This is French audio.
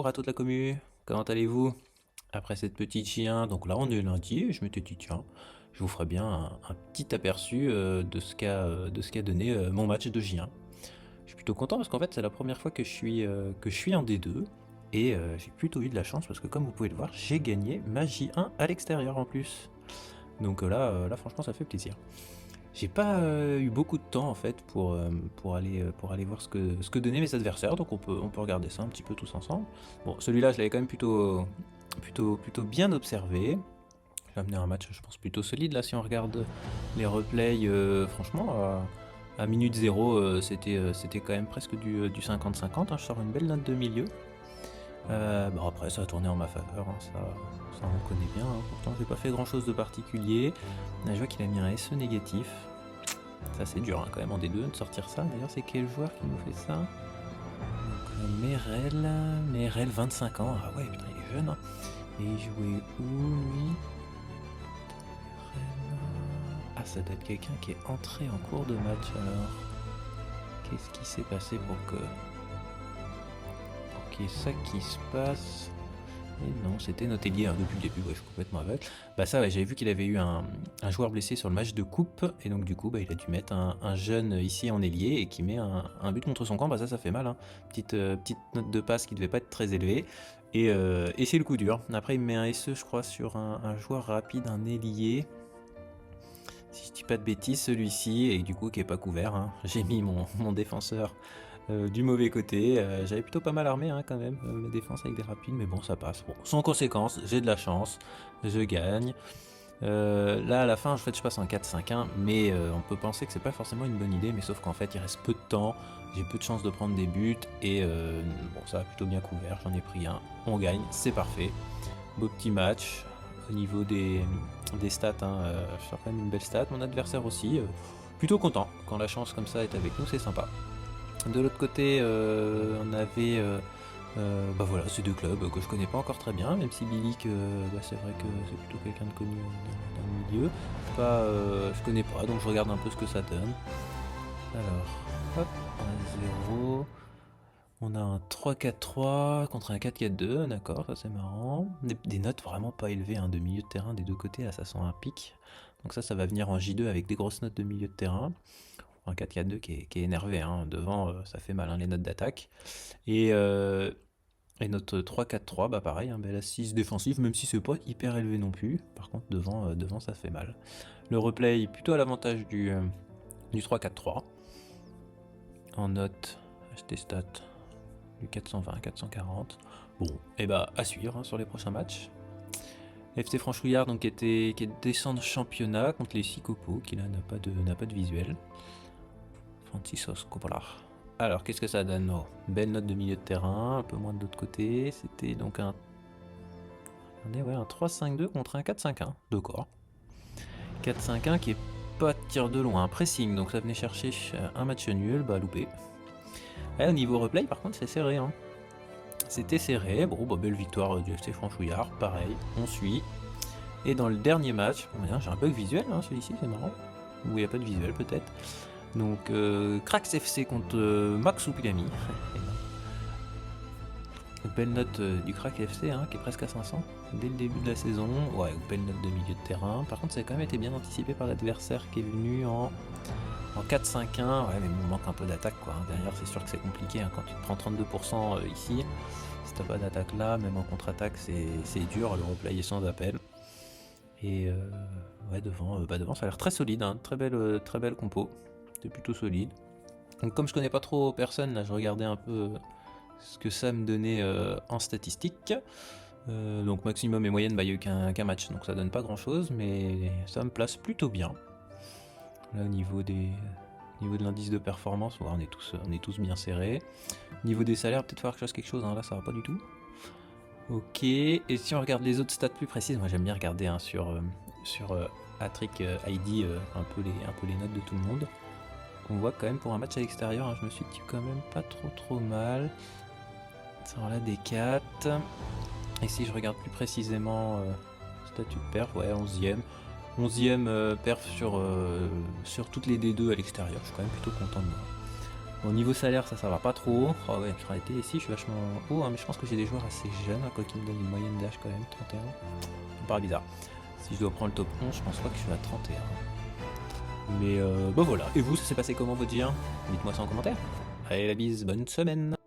à toute la commu, comment allez-vous? Après cette petite chien, donc là on est lundi et je m'étais dit tiens, je vous ferai bien un petit aperçu de ce qu'a donné mon match de J1. Je suis plutôt content parce qu'en fait c'est la première fois que je suis en D2 et j'ai plutôt eu de la chance parce que comme vous pouvez le voir, j'ai gagné ma J1 à l'extérieur en plus. Donc là franchement ça fait plaisir. J'ai pas eu beaucoup de temps en fait pour aller voir ce que donnaient mes adversaires, donc on peut regarder ça un petit peu tous ensemble. Bon, celui-là je l'avais quand même plutôt bien observé. J'ai amené un match je pense plutôt solide là si on regarde les replays, franchement à minute zéro c'était quand même presque du 50-50, hein, je sors une belle note de milieu. Bon après ça a tourné en ma faveur, hein, ça on connaît bien, hein. Pourtant j'ai pas fait grand chose de particulier. Là, je vois qu'il a mis un SE négatif. Ça c'est dur, hein, quand même en D2 de sortir ça. D'ailleurs c'est quel joueur qui nous fait ça? Donc Merel 25 ans, ah ouais putain il est jeune, hein. Et il jouait où lui? Ah ça doit être quelqu'un qui est entré en cours de match alors. Qu'est-ce qui s'est passé pour qu'il y ait ça qui se passe? Et non, c'était notre ailier, hein, depuis le début, ouais, je suis complètement aveugle. Bah ça, ouais, j'avais vu qu'il avait eu un joueur blessé sur le match de coupe, et donc du coup, bah, il a dû mettre un jeune ici en ailier, et qui met un but contre son camp, bah ça fait mal, hein. Petite note de passe qui devait pas être très élevée, et c'est le coup dur. Après, il me met un SE, je crois, sur un joueur rapide, un ailier, si je dis pas de bêtises, celui-ci, et du coup, qui est pas couvert, hein. J'ai mis mon défenseur du mauvais côté. J'avais plutôt pas mal armé, hein, quand même, mes défenses avec des rapides, mais bon ça passe. Bon, sans conséquence, j'ai de la chance, je gagne. Là à la fin je passe en 4-5-1, mais on peut penser que c'est pas forcément une bonne idée, mais sauf qu'en fait il reste peu de temps, j'ai peu de chances de prendre des buts, et bon ça va plutôt bien couvert, j'en ai pris un, on gagne, c'est parfait. Beau petit match. Au niveau des stats, hein, je sors quand même une belle stat, mon adversaire aussi, plutôt content, quand la chance comme ça est avec nous, c'est sympa. De l'autre côté, on avait bah voilà, ces deux clubs que je connais pas encore très bien, même si Bilic, bah c'est vrai que c'est plutôt quelqu'un de connu dans le milieu. Pas, je connais pas, donc je regarde un peu ce que ça donne. Alors, hop, 1-0. On a un 3-4-3 contre un 4-4-2, d'accord, ça c'est marrant. Des notes vraiment pas élevées, hein, de milieu de terrain des deux côtés, là ça sent un pic. Donc ça va venir en J2 avec des grosses notes de milieu de terrain. Un 4-4-2 qui est énervé, hein. Devant ça fait mal, hein, les notes d'attaque. Et notre 3-4-3, bah pareil, un bel assise défensif, même si c'est pas hyper élevé non plus. Par contre devant ça fait mal. Le replay plutôt à l'avantage du 3-4-3. En note, acheter stats, du 420-440. Bon, et bah à suivre, hein, sur les prochains matchs. FC Franchouillard donc qui est descend de championnat contre les Sicopo, qui là n'a pas de visuel. Franciscos Coppola. Alors, qu'est-ce que ça donne? Oh, belle note de milieu de terrain, un peu moins de l'autre côté. C'était donc un 3-5-2 contre un 4-5-1. D'accord. 4-5-1 qui est pas de tir de loin, un pressing, donc ça venait chercher un match nul, bah loupé. Et au niveau replay, par contre, c'est serré, hein. C'était serré, bon, bah belle victoire du FC Franchouillard, pareil, on suit. Et dans le dernier match, j'ai un bug visuel, hein, celui-ci, c'est marrant. Ou il n'y a pas de visuel peut-être. Donc Crax FC contre Max Oupilami. Belle note du Crack FC, hein, qui est presque à 500 dès le début de la saison. Ouais, belle note de milieu de terrain. Par contre ça a quand même été bien anticipé par l'adversaire qui est venu en 4-5-1. Ouais, mais il me manque un peu d'attaque, quoi. Derrière c'est sûr que c'est compliqué, hein, quand tu te prends 32% ici. Si t'as pas d'attaque là, même en contre-attaque c'est dur, le replay est sans appel. Et ouais, devant ça a l'air très solide, hein, très belle compo. C'était plutôt solide. Donc comme je connais pas trop personne, là je regardais un peu ce que ça me donnait en statistiques. Donc maximum et moyenne, bah, il n'y a eu qu'un match, donc ça donne pas grand chose, mais ça me place plutôt bien. Là au niveau de l'indice de performance, ouais, on est tous bien serrés. Au niveau des salaires, peut-être falloir que je fasse quelque chose, hein, là ça va pas du tout. Ok, et si on regarde les autres stats plus précises, moi j'aime bien regarder, hein, sur Hattrick ID un peu les notes de tout le monde. On voit quand même pour un match à l'extérieur, hein, je me suis dit quand même pas trop mal. Ça là des 4. Et si je regarde plus précisément statut de perf, ouais, 11ème. 11ème perf sur toutes les D2 à l'extérieur, je suis quand même plutôt content de moi. Au niveau salaire, ça va pas trop. Oh ouais, ici, je suis vachement haut, hein, mais je pense que j'ai des joueurs assez jeunes, quoi qu'ils me donnent une moyenne d'âge quand même, 31. Ça me paraît bizarre. Si je dois prendre le top 11, je pense pas que je suis à 31. Mais bon voilà. Et vous, ça s'est passé comment votre vie? Dites-moi ça en commentaire. Allez, la bise, bonne semaine.